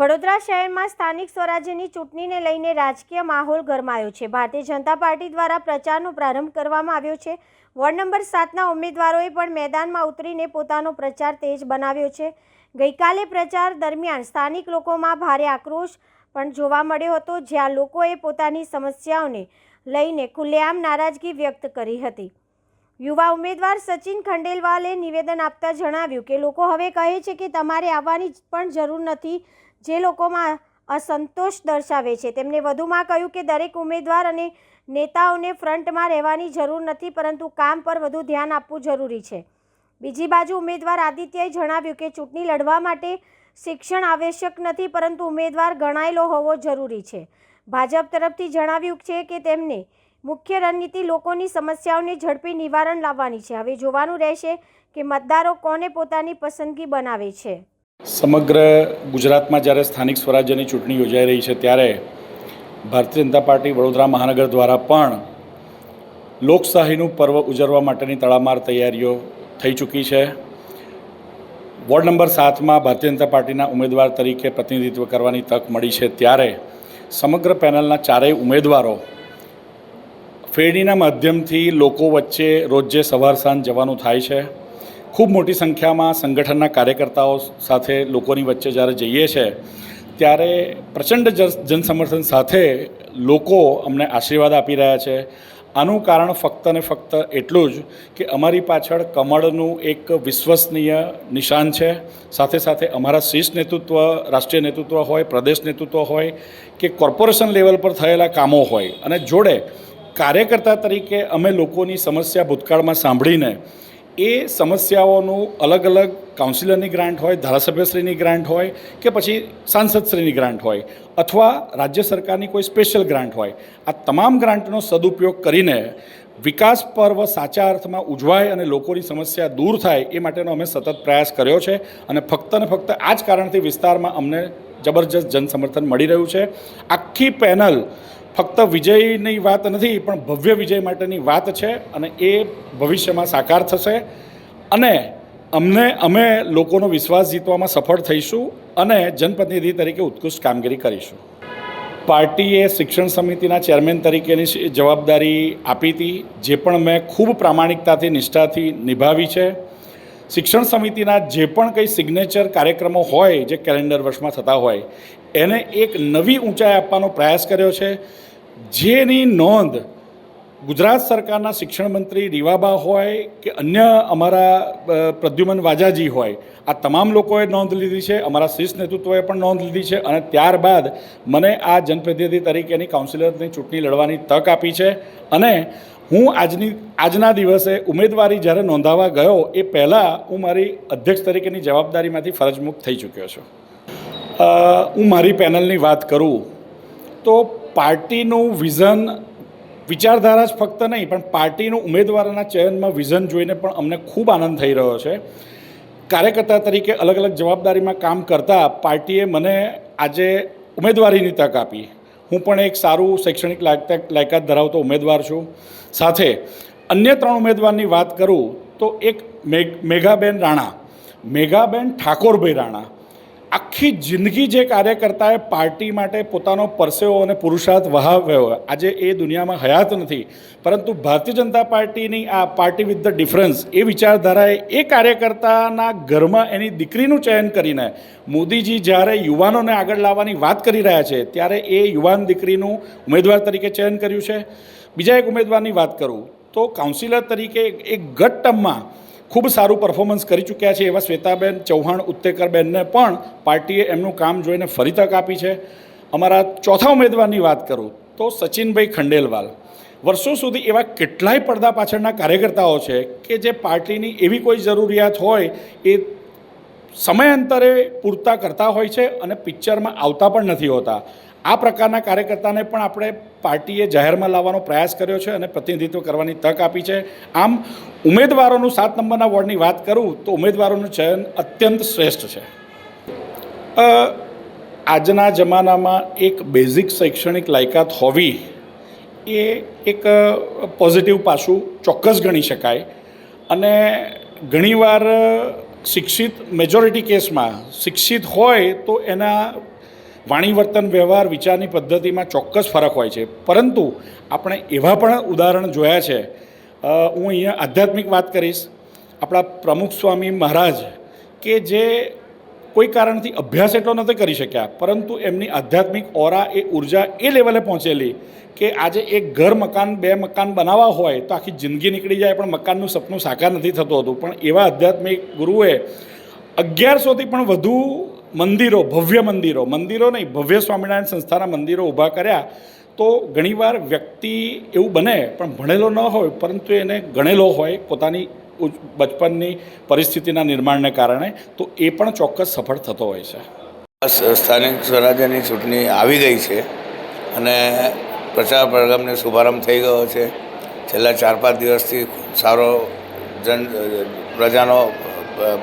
વડોદરા શહેરમાં સ્થાનિક સ્વરાજ્યની ચૂંટણીને લઈને રાજકીય માહોલ ગરમાયો છે। ભારતીય જનતા પાર્ટી દ્વારા પ્રચારનો પ્રારંભ કરવામાં આવ્યો છે। વોર્ડ નંબર 7ના ઉમેદવારોએ પણ મેદાનમાં ઉતરીને પોતાનો પ્રચાર તેજ બનાવ્યો છે। ગઈકાલે પ્રચાર દરમિયાન સ્થાનિક લોકોમાં ભારે આક્રોશ પણ જોવા મળ્યો હતો, જ્યાં લોકોએ પોતાની સમસ્યાઓને લઈને ખુલ્લેઆમ નારાજગી વ્યક્ત કરી હતી। યુવા ઉમેદવાર સચિન ખંડેલવાલે નિવેદન આપતા જણાવ્યું કે લોકો હવે કહે છે કે તમારે આવવાની પણ જરૂર નથી, જે લોકોમાં અસંતોષ દર્શાવે છે। તેમણે વધુમાં કહ્યું કે દરેક ઉમેદવાર અને નેતાઓને ફ્રન્ટમાં રહેવાની જરૂર નથી, પરંતુ કામ પર વધુ ધ્યાન આપવું જરૂરી છે। બીજી બાજુ ઉમેદવાર આદિત્યએ જણાવ્યું કે ચૂંટણી લડવા માટે શિક્ષણ આવશ્યક નથી, પરંતુ ઉમેદવાર ગણાયેલો હોવો જરૂરી છે। ભાજપ તરફથી જણાવ્યું છે કે તેમને મુખ્ય રણનીતિ લોકોની સમસ્યાઓને ઝડપી નિવારણ લાવવાની છે। હવે જોવાનું રહેશે કે મતદારો કોને પોતાની પસંદગી બનાવે છે। સમગ્ર ગુજરાતમાં જ્યારે સ્થાનિક સ્વરાજ્યની ચૂંટણી યોજાઈ રહી છે, ત્યારે ભારતીય જનતા પાર્ટી વડોદરા મહાનગર દ્વારા પણ લોકશાહીનું પર્વ ઉજવવા માટેની તડામાર તૈયારીઓ થઈ ચૂકી છે। વોર્ડ નંબર 7માં ભારતીય જનતા પાર્ટીના ઉમેદવાર તરીકે પ્રતિનિધિત્વ કરવાની તક મળી છે, ત્યારે સમગ્ર પેનલના ચારેય ઉમેદવારો ફેરડીના માધ્યમથી લોકો વચ્ચે રોજે સવાર સાંજ જવાનું થાય છે। ખૂબ મોટી સંખ્યામાં સંગઠનના કાર્યકર્તાઓ સાથે લોકોની વચ્ચે જ્યારે જઈએ છીએ, ત્યારે પ્રચંડ જનસમર્થન સાથે લોકો અમને આશીર્વાદ આપી રહ્યા છે। આનું કારણ ફક્ત ને ફક્ત એટલું જ કે અમારી પાછળ કમળનું એક વિશ્વસનીય નિશાન છે। સાથે સાથે અમારા શીર્ષ નેતૃત્વ, રાષ્ટ્રીય નેતૃત્વ હોય, પ્રદેશ નેતૃત્વ હોય કે કોર્પોરેશન લેવલ પર થયેલા કામો હોય, અને જોડે કાર્યકર્તા તરીકે અમે લોકોની સમસ્યા ભૂતકાળમાં સાંભળીને એ સમસ્યાઓનું અલગ અલગ કાઉન્સિલરની ગ્રાન્ટ હોય, ધારાસભ્યશ્રીની ગ્રાન્ટ હોય કે પછી સાંસદશ્રીની ગ્રાન્ટ હોય અથવા રાજ્ય સરકારની કોઈ સ્પેશિયલ ગ્રાન્ટ હોય, આ તમામ ગ્રાન્ટનો સદુપયોગ કરીને વિકાસ પર્વ સાચા અર્થમાં ઉજવાય અને લોકોની સમસ્યા દૂર થાય એ માટેનો અમે સતત પ્રયાસ કર્યો છે। અને ફક્ત ને ફક્ત આ જ કારણથી વિસ્તારમાં અમને જબરજસ્ત જનસમર્થન મળી રહ્યું છે। આખી પેનલ ફક્ત વિજયની વાત નથી, પણ ભવ્ય વિજય માટેની વાત છે, અને એ ભવિષ્યમાં સાકાર થશે અને અમે લોકોનો વિશ્વાસ જીતવામાં સફળ થઈશું અને જનપ્રતિનિધિ તરીકે ઉત્કૃષ્ટ કામગીરી કરીશું। પાર્ટીએ શિક્ષણ સમિતિના ચેરમેન તરીકેની જવાબદારી આપી હતી, જે પણ મેં ખૂબ પ્રામાણિકતાથી, નિષ્ઠાથી નિભાવી છે। શિક્ષણ સમિતિના જે પણ કંઈ સિગ્નેચર કાર્યક્રમો હોય, જે કેલેન્ડર વર્ષમાં થતા હોય, એને એક નવી ઊંચાઈ આપવાનો પ્રયાસ કર્યો છે, જેની નોંધ ગુજરાત સરકારના શિક્ષણ મંત્રી રીવાબા હોય કે અન્ય અમારા પ્રદ્યુમન વાજાજી હોય, આ તમામ લોકોએ નોંધ લીધી છે, અમારા શીર્ષ નેતૃત્વએ પણ નોંધ લીધી છે, અને ત્યારબાદ મને આ જનપ્રતિનિધિ તરીકેની કાઉન્સિલરની ચૂંટણી લડવાની તક આપી છે। અને હું આજના દિવસે ઉમેદવારી જ્યારે નોંધાવા ગયો એ પહેલાં હું મારી અધ્યક્ષ તરીકેની જવાબદારીમાંથી ફરજમુક્ત થઈ ચૂક્યો છું। હું મારી પેનલની વાત કરું તો પાર્ટીનું વિઝન, વિચારધારા જ ફક્ત નહીં, પણ પાર્ટીનું ઉમેદવારોના ચયનમાં વિઝન જોઈને પણ અમને ખૂબ આનંદ થઈ રહ્યો છે। કાર્યકર્તા તરીકે અલગ અલગ જવાબદારીમાં કામ કરતાં પાર્ટીએ મને આજે ઉમેદવારીની તક આપી। હું પણ એક સારું શૈક્ષણિક લાયકાત ધરાવતો ઉમેદવાર છું। સાથે અન્ય 3 ઉમેદવારની વાત કરું તો એક મેઘાબેન રાણા, મેઘાબેન ઠાકોરભાઈ રાણા, આખી જિંદગી જે કાર્યકર્તાએ પાર્ટી માટે પોતાનો પરસેવો અને પુરુષાર્થ વહાવ્યો, આજે એ દુનિયામાં હયાત નથી, પરંતુ ભારતીય જનતા પાર્ટીની આ પાર્ટી વિથ ધ ડિફરન્સ એ વિચારધારાએ એ કાર્યકર્તાના ઘરમાં એની દીકરીનું ચયન કરીને મોદીજી જ્યારે યુવાનોને આગળ લાવવાની વાત કરી રહ્યા છે, ત્યારે એ યુવાન દીકરીનું ઉમેદવાર તરીકે ચયન કર્યું છે। બીજા એક ઉમેદવારની વાત કરું તો કાઉન્સિલર તરીકે એક ગત ટર્મમાં ખૂબ સારું પરફોર્મન્સ કરી ચૂક્યા છે એવા શ્વેતાબેન ચૌહાણ ઉત્તેકરબેનને પણ પાર્ટીએ એમનું કામ જોઈને ફરી તક આપી છે। અમારા ચોથા ઉમેદવારની વાત કરું તો સચિનભાઈ ખંડેલવાલ, વર્ષો સુધી એવા કેટલાય પડદા પાછળના કાર્યકર્તાઓ છે કે જે પાર્ટીની એવી કોઈ જરૂરિયાત હોય એ સમયાંતરે પૂરતા કરતા હોય છે અને પિક્ચરમાં આવતા પણ નથી હોતા। આ પ્રકારના કાર્યકર્તાને પણ આપણે પાર્ટીએ જાહેરમાં લાવવાનો પ્રયાસ કર્યો છે અને પ્રતિનિધિત્વ કરવાની તક આપી છે। આમ ઉમેદવારોનું 7 નંબરના વોર્ડની વાત કરું તો ઉમેદવારોનું ચયન અત્યંત શ્રેષ્ઠ છે। આજના જમાનામાં એક બેઝિક શૈક્ષણિક લાયકાત હોવી એ એક પોઝિટિવ પાસું ચોક્કસ ગણી શકાય, અને ઘણીવાર શિક્ષિત મેજોરિટી કેસમાં શિક્ષિત હોય તો એના વાણી વર્તન વ્યવહાર વિચારની પદ્ધતિમાં ચોક્કસ ફરક હોય છે, પરંતુ આપણે એવા પણ ઉદાહરણ જોયા છે. હું અહીંયા આધ્યાત્મિક વાત કરીશ. આપણા પ્રમુખ સ્વામી મહારાજ કે જે કોઈ કારણથી અભ્યાસ એટલો નથી કરી શક્યા, પરંતુ એમની આધ્યાત્મિક ઓરા એ ઉર્જા એ લેવલે પહોંચેલી કે આજે એક ઘર મકાન 2 મકાન બનાવવા હોય તો આખી જિંદગી નીકળી જાય, પણ મકાનનું સપનું સાકાર નથી થતું હતું. પણ એવા આધ્યાત્મિક ગુરુએ 1100થી પણ વધુ મંદિરો, ભવ્ય મંદિરો નહીં, ભવ્ય સ્વામિનારાયણ સંસ્થાના મંદિરો ઊભા કર્યા. તો ઘણીવાર વ્યક્તિ એવું બને પણ ભણેલો ન હોય, પરંતુ એને ગણેલો હોય પોતાની બચપનની પરિસ્થિતિના નિર્માણને કારણે, તો એ પણ ચોક્કસ સફળ થતો હોય છે. સ્થાનિક સ્વરાજ્યની ચૂંટણી આવી ગઈ છે અને પ્રચાર પ્રગમનો શુભારંભ થઈ ગયો છે. છેલ્લા 4-5 દિવસથી સારો પ્રજાનો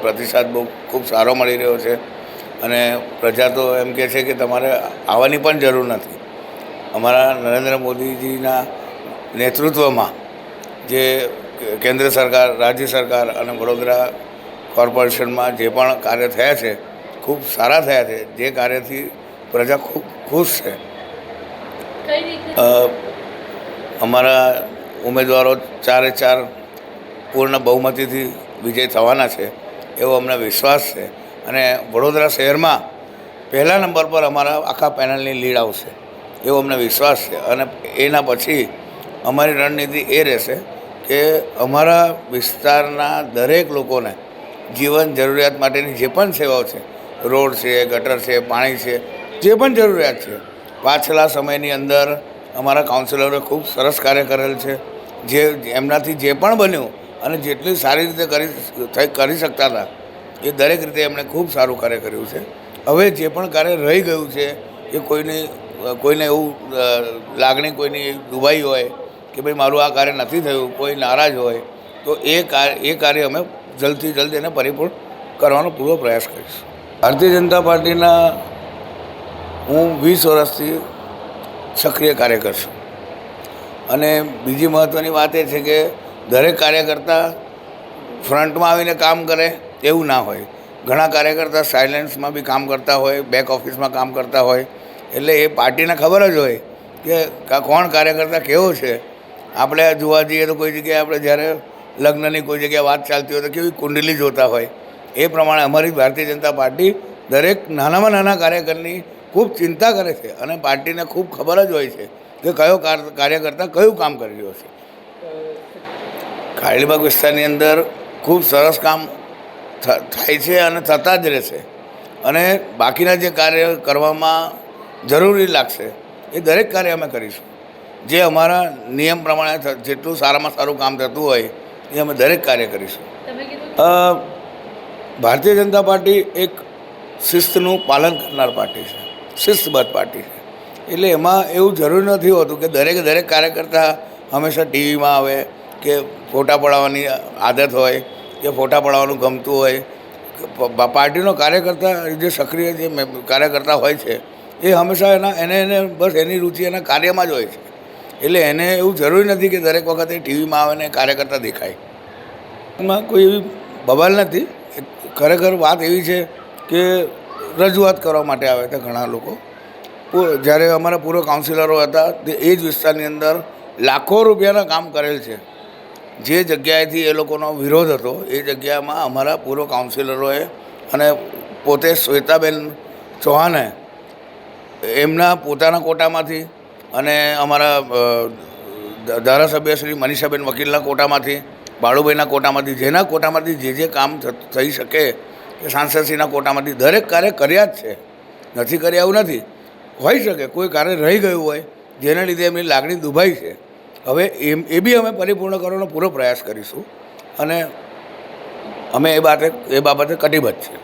પ્રતિસાદ ખૂબ સારો મળી રહ્યો છે અને પ્રજા તો એમ કહે છે કે તમારે આવવાની પણ જરૂર નથી. અમારા નરેન્દ્ર મોદીજીના નેતૃત્વમાં જે કેન્દ્ર સરકાર, રાજ્ય સરકાર અને વડોદરા કોર્પોરેશનમાં જે પણ કાર્ય થયા છે ખૂબ સારા થયા છે, જે કાર્યથી પ્રજા ખૂબ ખુશ છે. અમારા ઉમેદવારો 4 પૂર્ણ બહુમતીથી વિજય થવાના છે એવો અમને વિશ્વાસ છે અને વડોદરા શહેરમાં પહેલા નંબર પર અમારા આખા પેનલની લીડ આવશે એવો અમને વિશ્વાસ છે. અને એના પછી અમારી રણનીતિ એ રહેશે કે અમારા વિસ્તારના દરેક લોકોને જીવન જરૂરિયાત માટેની જે પણ સેવાઓ છે, રોડ છે, ગટર છે, પાણી છે, જે પણ જરૂરિયાત છે, પાછલા સમયની અંદર અમારા કાઉન્સિલરોએ ખૂબ સરસ કાર્ય કરેલ છે. જે એમનાથી જે પણ બન્યું અને જેટલી સારી રીતે કરી શકતા હતા એ દરેક રીતે એમણે ખૂબ સારું કાર્ય કર્યું છે. હવે જે પણ કાર્ય રહી ગયું છે એ કોઈને એવું લાગણી કોઈની દુભાઈ હોય કે ભાઈ મારું આ કાર્ય નથી થયું, કોઈ નારાજ હોય, તો એ કાર્ય અમે જલ્દથી જલ્દ એને પરિપૂર્ણ કરવાનો પૂરો પ્રયાસ કરીશું. ભારતીય જનતા પાર્ટીના હું 20 વર્ષથી સક્રિય કાર્યકર છું અને બીજી મહત્ત્વની વાત એ છે કે દરેક કાર્યકર્તા ફ્રન્ટમાં આવીને કામ કરે એવું ના હોય. ઘણા કાર્યકર્તા સાયલેન્સમાં બી કામ કરતા હોય, બેક ઓફિસમાં કામ કરતા હોય, એટલે એ પાર્ટીને ખબર જ હોય કે કોણ કાર્યકર્તા કેવો છે. આપણે જોવા જઈએ તો કોઈ જગ્યાએ આપણે જ્યારે લગ્નની કોઈ જગ્યાએ વાત ચાલતી હોય તો કેવી કુંડલી જોતા હોય, એ પ્રમાણે અમારી ભારતીય જનતા પાર્ટી દરેક નાનામાં નાના કાર્યકરની ખૂબ ચિંતા કરે છે અને પાર્ટીને ખૂબ ખબર જ હોય છે કે કયો કાર્યકર્તા કયું કામ કરી રહ્યો છે. કારેલીબાગ વિસ્તારની અંદર ખૂબ સરસ કામ થાય છે અને થતા જ રહેશે અને બાકીના જે કાર્ય કરવામાં જરૂરી લાગશે એ દરેક કાર્ય અમે કરીશું. જે અમારા નિયમ પ્રમાણે જેટલું સારામાં સારું કામ થતું હોય એ અમે દરેક કાર્ય કરીશું. ભારતીય જનતા પાર્ટી એક શિસ્તનું પાલન કરનાર પાર્ટી છે, શિસ્તબદ્ધ પાર્ટી છે. એટલે એમાં એવું જરૂરી નથી હોતું કે દરેક કાર્યકર્તા હંમેશા ટીવીમાં આવે કે ફોટા પડાવવાની આદત હોય કે ફોટા પડાવવાનું ગમતું હોય. પાર્ટીનો કાર્યકર્તા જે સક્રિય જે કાર્યકર્તા હોય છે એ હંમેશા એને બસ એની રુચિ એના કાર્યમાં જ હોય છે. એટલે એને એવું જરૂરી નથી કે દરેક વખતે ટીવીમાં આવે ને કાર્યકર્તા દેખાય. એમાં કોઈ એવી બબાલ નથી. ખરેખર વાત એવી છે કે રજૂઆત કરવા માટે આવે છે ઘણા લોકો. જ્યારે અમારા પૂર્વ કાઉન્સિલરો હતા તે એ જ વિસ્તારની અંદર લાખો રૂપિયાના કામ કરેલ છે. જે જગ્યાએથી એ લોકોનો વિરોધ હતો એ જગ્યામાં અમારા પૂર્વ કાઉન્સિલરોએ અને પોતે શ્વેતાબેન ચૌહાણે એમના પોતાના કોટામાંથી અને અમારા ધારાસભ્ય શ્રી મનીષાબેન વકીલના કોટામાંથી, બાળુભાઈના કોટામાંથી, જેના કોટામાંથી જે કામ થઈ શકે કે સાંસદશ્રીના કોટામાંથી દરેક કાર્ય કર્યા જ છે. નથી કર્યા એવું નથી. હોઈ શકે કોઈ કાર્ય રહી ગયું હોય જેને લીધે એમની લાગણી દુભાઈ છે. હવે એ બી અમે પરિપૂર્ણ કરવાનો પૂરો પ્રયાસ કરીશું અને અમે એ બાબતે કટિબદ્ધ છીએ.